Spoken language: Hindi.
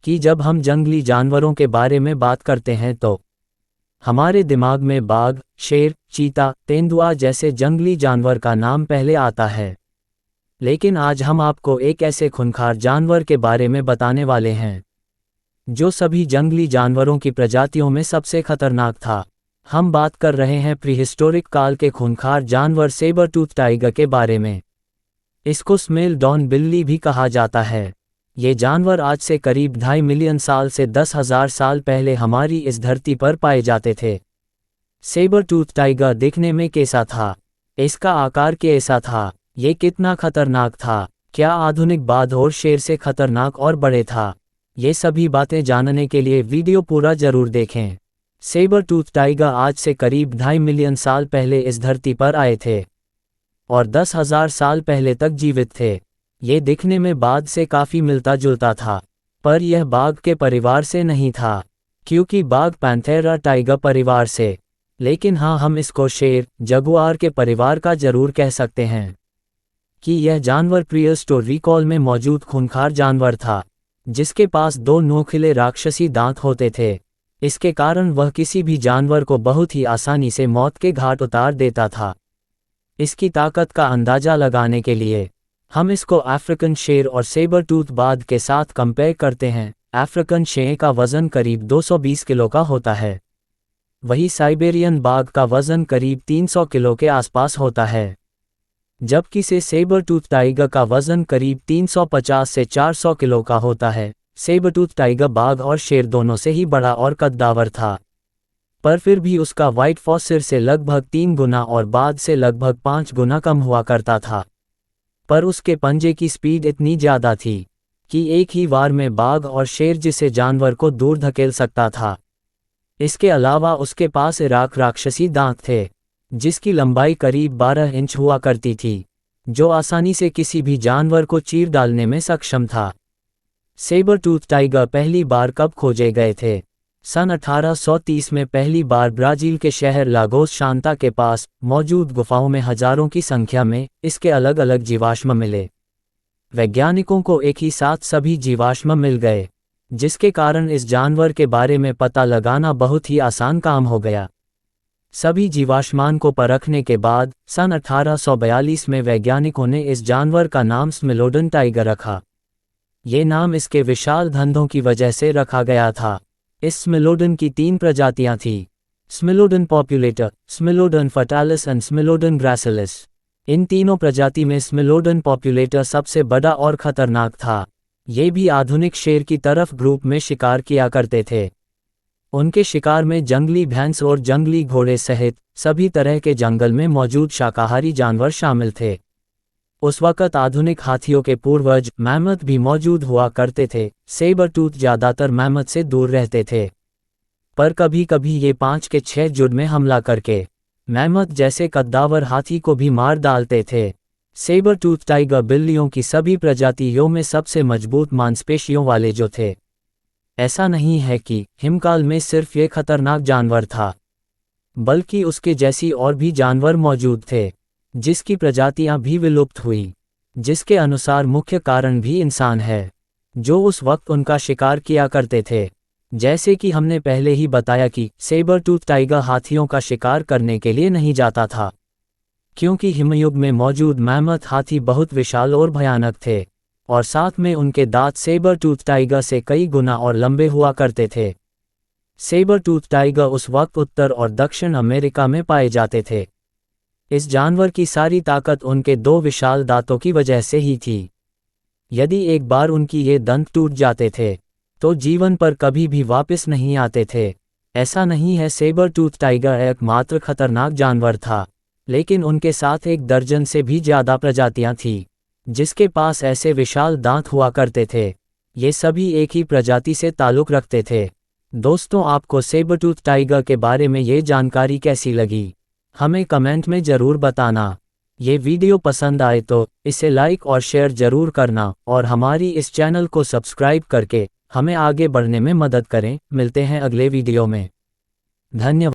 कि जब हम जंगली जानवरों के बारे में बात करते हैं तो हमारे दिमाग में बाघ, शेर, चीता, तेंदुआ जैसे जंगली जानवर का नाम पहले आता है। लेकिन आज हम आपको एक ऐसे खूंखार जानवर के बारे में बताने वाले हैं जो सभी जंगली जानवरों की प्रजातियों में सबसे खतरनाक था। हम बात कर रहे हैं प्रीहिस्टोरिक काल के खूंखार जानवर सेबर टूथ टाइगर के बारे में। इसको स्मेलडॉन बिल्ली भी कहा जाता है। ये जानवर आज से करीब 2.5 मिलियन साल से 10,000 साल पहले हमारी इस धरती पर पाए जाते थे। सेबर टूथ टाइगर दिखने में कैसा था? इसका आकार कैसा था? ये कितना खतरनाक था? क्या आधुनिक बाघ और शेर से खतरनाक और बड़े था? ये सभी बातें जानने के लिए वीडियो पूरा जरूर देखें। सेबर टूथ टाइगर आज से करीब 2.5 मिलियन साल पहले इस धरती पर आए थे और 10,000 साल पहले तक जीवित थे। ये दिखने में बाघ से काफ़ी मिलता जुलता था, पर यह बाघ के परिवार से नहीं था, क्योंकि बाघ पैंथेरा टाइगर परिवार से। लेकिन हाँ, हम इसको शेर, जगुआर के परिवार का जरूर कह सकते हैं कि यह जानवर प्रीहिस्टोरिक काल में मौजूद खूंखार जानवर था, जिसके पास 2 नोखिले राक्षसी दांत होते थे। इसके कारण वह किसी भी जानवर को बहुत ही आसानी से मौत के घाट उतार देता था। इसकी ताकत का अंदाजा लगाने के लिए हम इसको अफ्रीकन शेर और सेबर टूथ बाघ के साथ कंपेयर करते हैं। अफ्रीकन शेर का वजन करीब 220 किलो का होता है, वही साइबेरियन बाघ का वजन करीब 300 किलो के आसपास होता है, जबकि सेबर टूथ टाइगर का वजन करीब 350 से 400 किलो का होता है। सेबर टूथ टाइगर बाघ और शेर दोनों से ही बड़ा और कद्दावर था, पर फिर भी उसका वाइट फॉसिल से लगभग 3 गुना और बाघ से लगभग 5 गुना कम हुआ करता था। पर उसके पंजे की स्पीड इतनी ज़्यादा थी कि एक ही बार में बाघ और शेर जिसे जानवर को दूर धकेल सकता था। इसके अलावा उसके पास इराक राक्षसी दांत थे, जिसकी लंबाई करीब 12 इंच हुआ करती थी, जो आसानी से किसी भी जानवर को चीर डालने में सक्षम था। सेबर टूथ टाइगर पहली बार कब खोजे गए थे? सन 1830 में पहली बार ब्राज़ील के शहर लागोस शांता के पास मौजूद गुफाओं में हजारों की संख्या में इसके अलग अलग जीवाश्म मिले। वैज्ञानिकों को एक ही साथ सभी जीवाश्म मिल गए, जिसके कारण इस जानवर के बारे में पता लगाना बहुत ही आसान काम हो गया। सभी जीवाश्मान को परखने के बाद सन 1842 में वैज्ञानिकों ने इस जानवर का नाम स्मेलोडन टाइगर रखा। ये नाम इसके विशाल धंधों की वजह से रखा गया था। इस स्मेलोडन की 3 प्रजातियां थीं: स्मेलोडन पॉपुलेटर, स्मेलोडन फटालिस और स्मेलोडन ग्रासिलिस। इन तीनों प्रजाति में स्मेलोडन पॉपुलेटर सबसे बड़ा और खतरनाक था। ये भी आधुनिक शेर की तरफ ग्रुप में शिकार किया करते थे। उनके शिकार में जंगली भैंस और जंगली घोड़े सहित सभी तरह के जंगल में मौजूद शाकाहारी जानवर शामिल थे। उस वक़्त आधुनिक हाथियों के पूर्वज मैमथ भी मौजूद हुआ करते थे। सेबर टूथ ज़्यादातर मैमथ से दूर रहते थे, पर कभी कभी ये 5 के 6 जुट में हमला करके मैमथ जैसे कद्दावर हाथी को भी मार डालते थे। सेबर टूथ टाइगर बिल्लियों की सभी प्रजातियों में सबसे मजबूत मांसपेशियों वाले जो थे। ऐसा नहीं है कि हिमकाल में सिर्फ ये खतरनाक जानवर था, बल्कि उसके जैसी और भी जानवर मौजूद थे, जिसकी प्रजातियां भी विलुप्त हुई, जिसके अनुसार मुख्य कारण भी इंसान है, जो उस वक्त उनका शिकार किया करते थे। जैसे कि हमने पहले ही बताया कि सेबर टूथ टाइगर हाथियों का शिकार करने के लिए नहीं जाता था, क्योंकि हिमयुग में मौजूद मैमथ हाथी बहुत विशाल और भयानक थे, और साथ में उनके दांत सेबर टूथ टाइगर से कई गुना और लंबे हुआ करते थे। सेबर टूथ टाइगर उस वक्त उत्तर और दक्षिण अमेरिका में पाए जाते थे। इस जानवर की सारी ताकत उनके 2 विशाल दांतों की वजह से ही थी। यदि एक बार उनकी ये दंत टूट जाते थे तो जीवन पर कभी भी वापस नहीं आते थे। ऐसा नहीं है सेबर टूथ टाइगर एकमात्र खतरनाक जानवर था, लेकिन उनके साथ 1 दर्जन से भी ज़्यादा प्रजातियां थीं, जिसके पास ऐसे विशाल दांत हुआ करते थे। ये सभी एक ही प्रजाति से ताल्लुक़ रखते थे। दोस्तों, आपको सेबर टूथ टाइगर के बारे में ये जानकारी कैसी लगी? हमें कमेंट में ज़रूर बताना। ये वीडियो पसंद आए तो इसे लाइक और शेयर ज़रूर करना, और हमारी इस चैनल को सब्सक्राइब करके हमें आगे बढ़ने में मदद करें। मिलते हैं अगले वीडियो में। धन्यवाद।